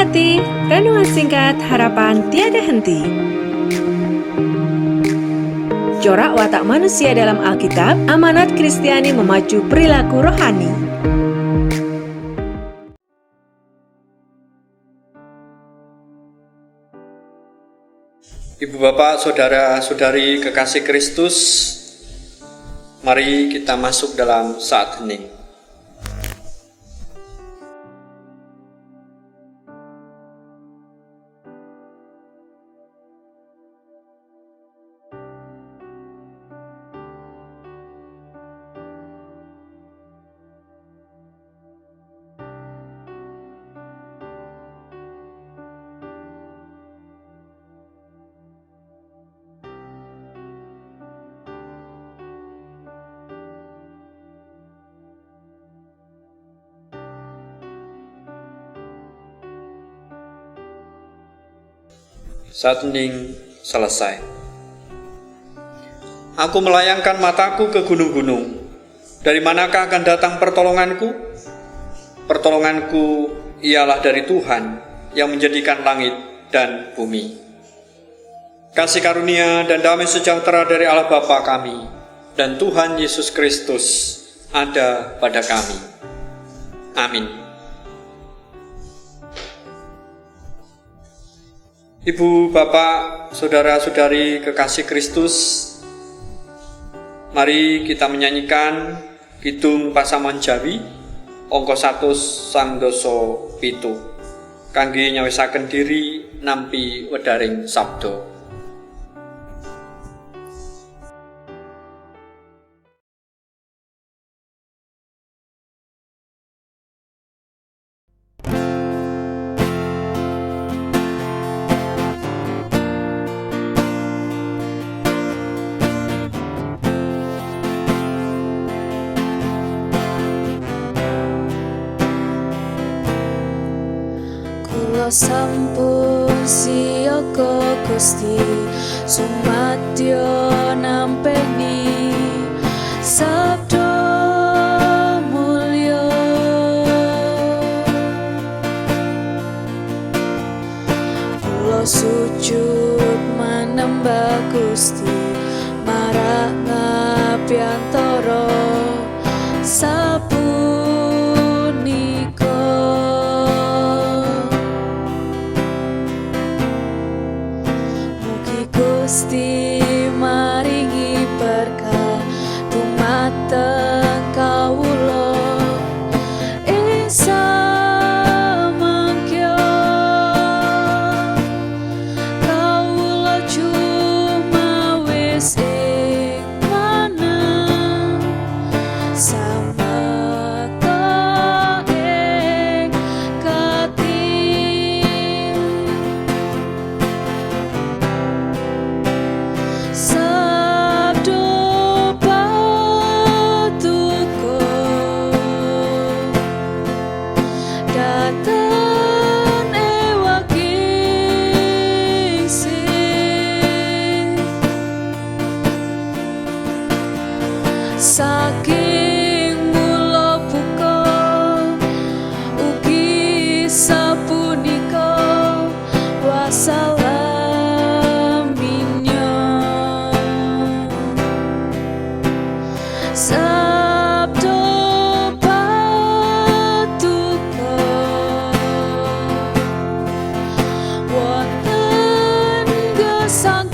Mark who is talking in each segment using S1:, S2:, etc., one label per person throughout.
S1: hati, renungan singkat harapan tiada henti. Corak watak manusia dalam Alkitab, amanat Kristiani memacu perilaku rohani.
S2: Ibu bapak, saudara-saudari kekasih Kristus, mari kita masuk dalam saat hening. Saat hening selesai. Aku melayangkan mataku ke gunung-gunung. Dari manakah akan datang pertolonganku? Pertolonganku ialah dari Tuhan yang menjadikan langit dan bumi. Kasih karunia dan damai sejahtera dari Allah Bapa kami dan Tuhan Yesus Kristus ada pada kami. Amin. Ibu, bapak, saudara-saudari kekasih Kristus, mari kita menyanyikan Kidung Pasaman Jawi, angka 1 sang doso pitu. Kangge nyawisaken diri nampi wedaring sabda.
S3: Sampun siyaga Gusti sumadyo nampeni sabda mulya. Kula sujud manembah Gusti marang ngabiyantara Gusti maringi berkah dumateng kawula ing samangkya. Kawula cumawis ing manah samata ing kati. Saking mula buka ugi sapunika wassalaminya. Sabda patuko wonten gesang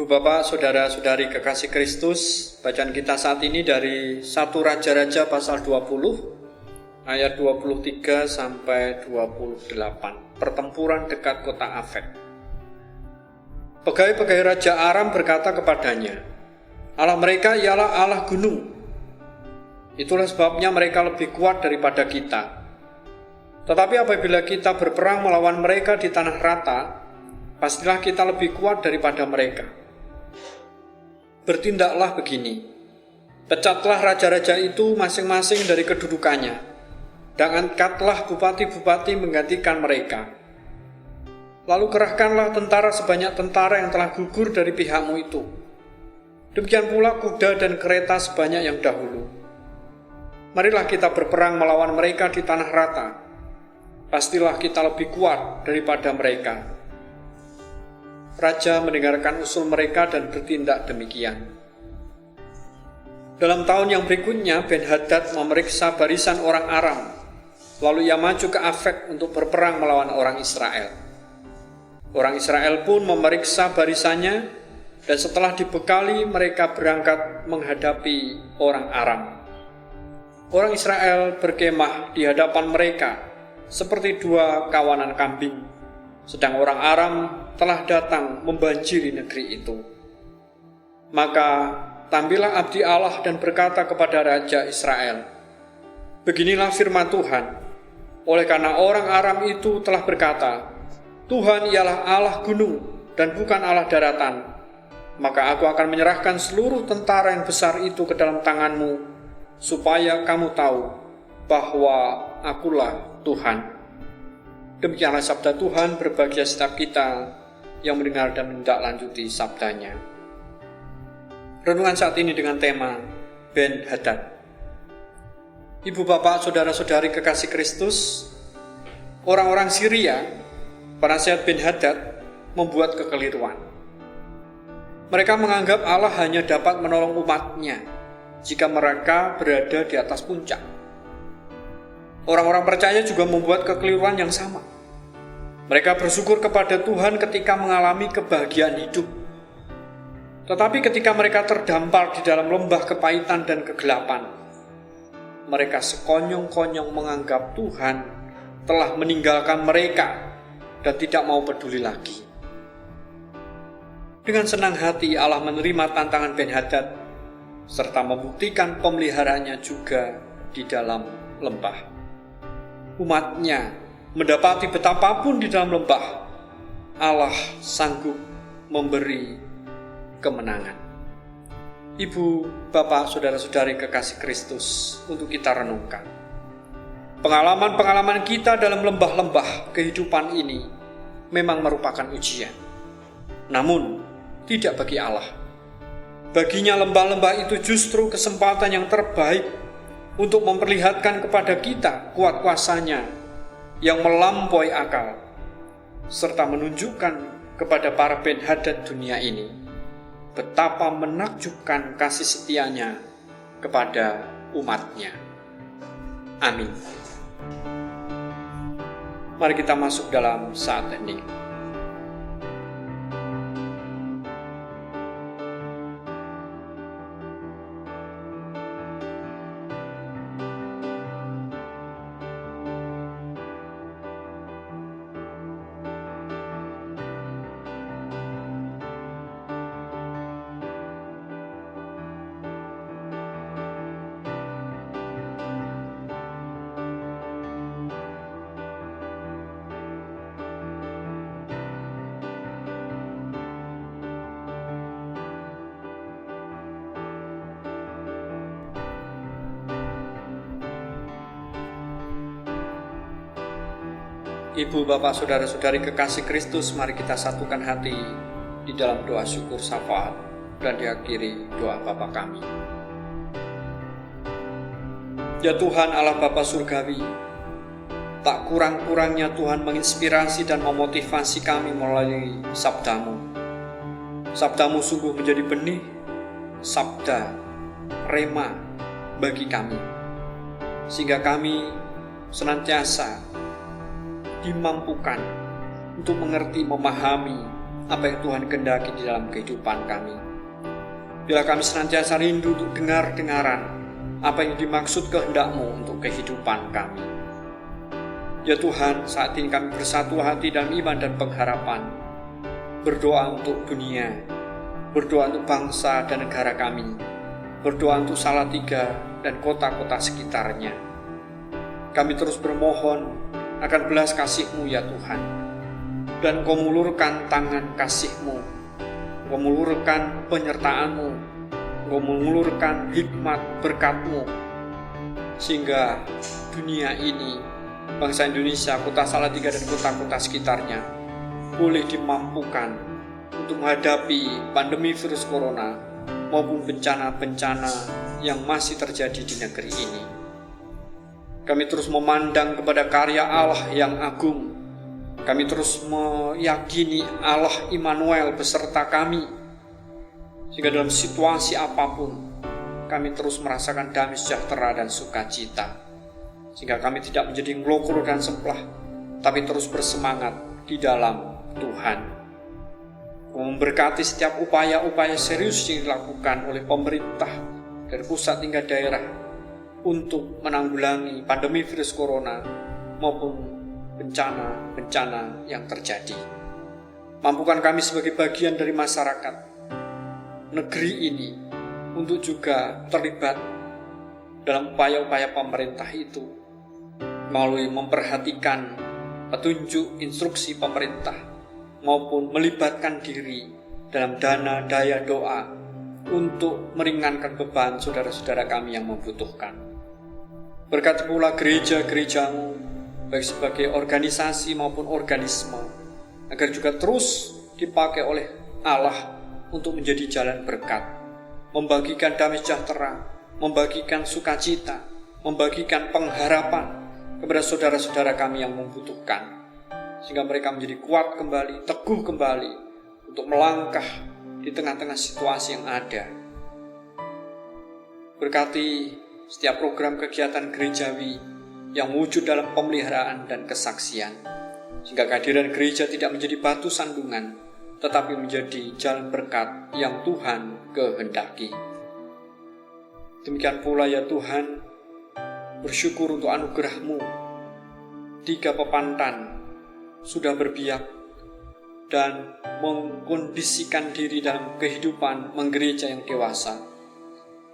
S2: Ibu bapak, saudara-saudari kekasih Kristus, bacaan kita saat ini dari 1 Raja-Raja pasal 20 ayat 23 sampai 28. Pertempuran dekat kota Afek. Pegawai-pegawai Raja Aram berkata kepadanya, Allah mereka ialah Allah gunung. Itulah sebabnya mereka lebih kuat daripada kita. Tetapi apabila kita berperang melawan mereka di tanah rata, pastilah kita lebih kuat daripada mereka. Bertindaklah begini, pecatlah raja-raja itu masing-masing dari kedudukannya, dan angkatlah bupati-bupati menggantikan mereka. Lalu kerahkanlah tentara sebanyak tentara yang telah gugur dari pihakmu itu. Demikian pula kuda dan kereta sebanyak yang dahulu. Marilah kita berperang melawan mereka di tanah rata. Pastilah kita lebih kuat daripada mereka. Raja mendengarkan usul mereka dan bertindak demikian. Dalam tahun yang berikutnya, Ben-Hadad memeriksa barisan orang Aram. Lalu ia maju ke Afek untuk berperang melawan orang Israel. Orang Israel pun memeriksa barisannya, dan setelah dibekali mereka berangkat menghadapi orang Aram. Orang Israel berkemah di hadapan mereka seperti dua kawanan kambing, sedang orang Aram telah datang membanjiri negeri itu. Maka tampillah abdi Allah dan berkata kepada Raja Israel, beginilah firman Tuhan, oleh karena orang Aram itu telah berkata, Tuhan ialah Allah gunung dan bukan Allah daratan, maka aku akan menyerahkan seluruh tentara yang besar itu ke dalam tanganmu, supaya kamu tahu bahwa akulah Tuhan. Demikianlah sabda Tuhan, berbahagia setiap kita yang mendengar dan menindaklanjuti sabdanya. Renungan saat ini dengan tema Ben-Hadad. Ibu bapak, saudara-saudari kekasih Kristus, orang-orang Syria, penasihat Ben-Hadad, membuat kekeliruan. Mereka menganggap Allah hanya dapat menolong umatnya jika mereka berada di atas puncak. Orang-orang percaya juga membuat kekeliruan yang sama. Mereka bersyukur kepada Tuhan ketika mengalami kebahagiaan hidup. Tetapi ketika mereka terdampar di dalam lembah kepahitan dan kegelapan, mereka sekonyong-konyong menganggap Tuhan telah meninggalkan mereka dan tidak mau peduli lagi. Dengan senang hati Allah menerima tantangan Ben-Hadad serta membuktikan pemeliharaannya juga di dalam lembah. Umatnya mendapati betapapun di dalam lembah, Allah sanggup memberi kemenangan. Ibu, bapak, saudara-saudari kekasih Kristus, untuk kita renungkan. Pengalaman-pengalaman kita dalam lembah-lembah kehidupan ini memang merupakan ujian. Namun, tidak bagi Allah. Baginya lembah-lembah itu justru kesempatan yang terbaik untuk memperlihatkan kepada kita kuat kuasanya yang melampaui akal, serta menunjukkan kepada para Ben-Hadad dunia ini betapa menakjubkan kasih setianya kepada umatnya. Amin. Mari kita masuk dalam saat hening. Ibu, bapak, saudara-saudari kekasih Kristus, mari kita satukan hati di dalam doa syukur syafaat dan diakhiri doa Bapa kami. Ya Tuhan Allah Bapa Surgawi, tak kurang-kurangnya Tuhan menginspirasi dan memotivasi kami melalui sabda-Mu. Sabda-Mu sungguh menjadi benih, sabda, rema bagi kami, sehingga kami senantiasa dimampukan untuk mengerti, memahami apa yang Tuhan kehendaki di dalam kehidupan kami. Bila kami senantiasa rindu untuk dengar-dengaran apa yang dimaksud kehendak-Mu untuk kehidupan kami. Ya Tuhan, saat ini kami bersatu hati dalam iman dan pengharapan, berdoa untuk dunia, berdoa untuk bangsa dan negara kami, berdoa untuk Salatiga dan kota-kota sekitarnya. Kami terus bermohon akan belas kasih-Mu ya Tuhan, dan Engkau mengulurkan tangan kasih-Mu, Engkau mengulurkan penyertaan-Mu, Engkau mengulurkan hikmat berkat-Mu, sehingga dunia ini, bangsa Indonesia, kota Salatiga dan kota-kota sekitarnya boleh dimampukan untuk menghadapi pandemi virus corona maupun bencana-bencana yang masih terjadi di negeri ini. Kami terus memandang kepada karya Allah yang agung. Kami terus meyakini Allah Immanuel beserta kami, sehingga dalam situasi apapun kami terus merasakan damai sejahtera dan sukacita, sehingga kami tidak menjadi ngelokur dan semplah, tapi terus bersemangat di dalam Tuhan. Memberkati setiap upaya-upaya serius yang dilakukan oleh pemerintah dari pusat hingga daerah untuk menanggulangi pandemi virus corona maupun bencana-bencana yang terjadi. Mampukan kami sebagai bagian dari masyarakat negeri ini untuk juga terlibat dalam upaya-upaya pemerintah itu melalui memperhatikan petunjuk instruksi pemerintah maupun melibatkan diri dalam dana daya doa untuk meringankan beban saudara-saudara kami yang membutuhkan. Berkati pula gereja-gereja-Mu, baik sebagai organisasi maupun organisme, agar juga terus dipakai oleh Allah untuk menjadi jalan berkat, membagikan damai sejahtera, membagikan sukacita, membagikan pengharapan kepada saudara-saudara kami yang membutuhkan, sehingga mereka menjadi kuat kembali, teguh kembali untuk melangkah di tengah-tengah situasi yang ada. Berkati setiap program kegiatan gerejawi yang wujud dalam pemeliharaan dan kesaksian, sehingga kehadiran gereja tidak menjadi batu sandungan, tetapi menjadi jalan berkat yang Tuhan kehendaki. Demikian pula ya Tuhan, bersyukur untuk anugerah-Mu. 3 pepantan sudah berbiak dan mengkondisikan diri dalam kehidupan menggereja yang dewasa.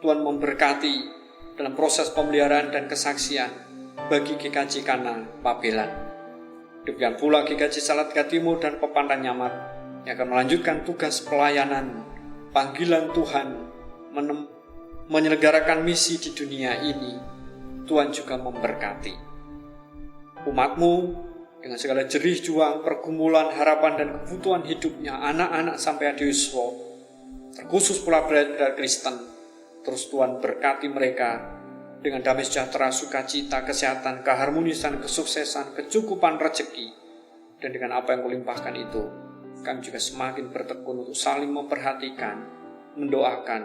S2: Tuhan memberkati dalam proses pemeliharaan dan kesaksian bagi GKJ Kana Pabelan. Demikian pula GKJ Salatiga Timur dan Pepantan Nyamat yang akan melanjutkan tugas pelayanan panggilan Tuhan menyelenggarakan misi di dunia ini. Tuhan juga memberkati umat-Mu dengan segala jerih juang, pergumulan, harapan dan kebutuhan hidupnya, anak-anak sampai adiuswa, terkhusus pula beredar Kristen. Terus Tuhan berkati mereka dengan damai sejahtera, sukacita, kesehatan, keharmonisan, kesuksesan, kecukupan rezeki. Dan dengan apa yang Kau limpahkan itu, kami juga semakin bertekun untuk saling memperhatikan, mendoakan,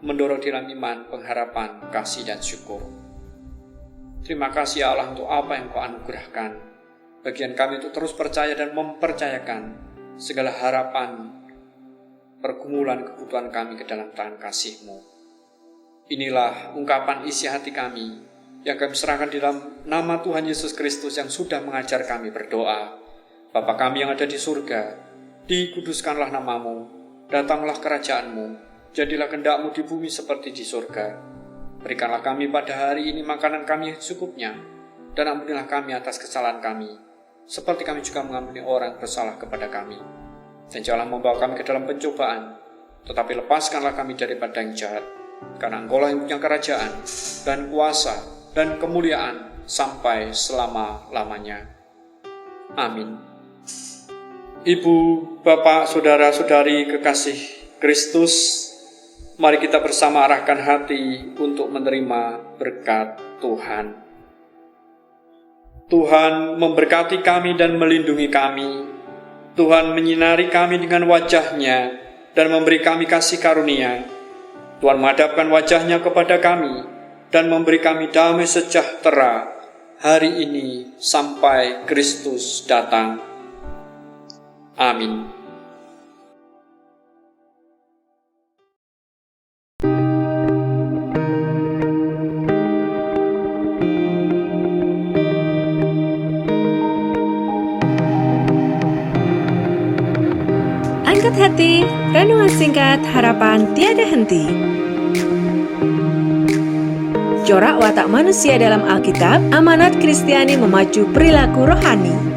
S2: mendorong dalam iman, pengharapan, kasih dan syukur. Terima kasih Allah untuk apa yang Kau anugerahkan. Bagian kami untuk terus percaya dan mempercayakan segala harapan, pergumulan, kebutuhan kami ke dalam tangan kasih-Mu. Inilah ungkapan isi hati kami yang kami serahkan di dalam nama Tuhan Yesus Kristus yang sudah mengajar kami berdoa. Bapa kami yang ada di surga, dikuduskanlah nama-Mu, datanglah kerajaan-Mu, jadilah kehendak-Mu di bumi seperti di surga. Berikanlah kami pada hari ini makanan kami yang secukupnya, dan ampunilah kami atas kesalahan kami, seperti kami juga mengampuni orang bersalah kepada kami. Dan janganlah membawa kami ke dalam pencobaan, tetapi lepaskanlah kami daripada yang jahat. Karena Engkau-lah yang punya kerajaan dan kuasa dan kemuliaan sampai selama-lamanya. Amin. Ibu, Bapak, Saudara-saudari kekasih Kristus, mari kita bersama arahkan hati untuk menerima berkat Tuhan. Tuhan memberkati kami dan melindungi kami. Tuhan menyinari kami dengan wajah-Nya dan memberi kami kasih karunia. Tuhan menghadapkan wajah-Nya kepada kami dan memberi kami damai sejahtera hari ini sampai Kristus datang. Amin.
S1: Angkat hati, renungan singkat harapan tiada henti. Corak watak manusia dalam Alkitab, amanat Kristiani memacu perilaku rohani.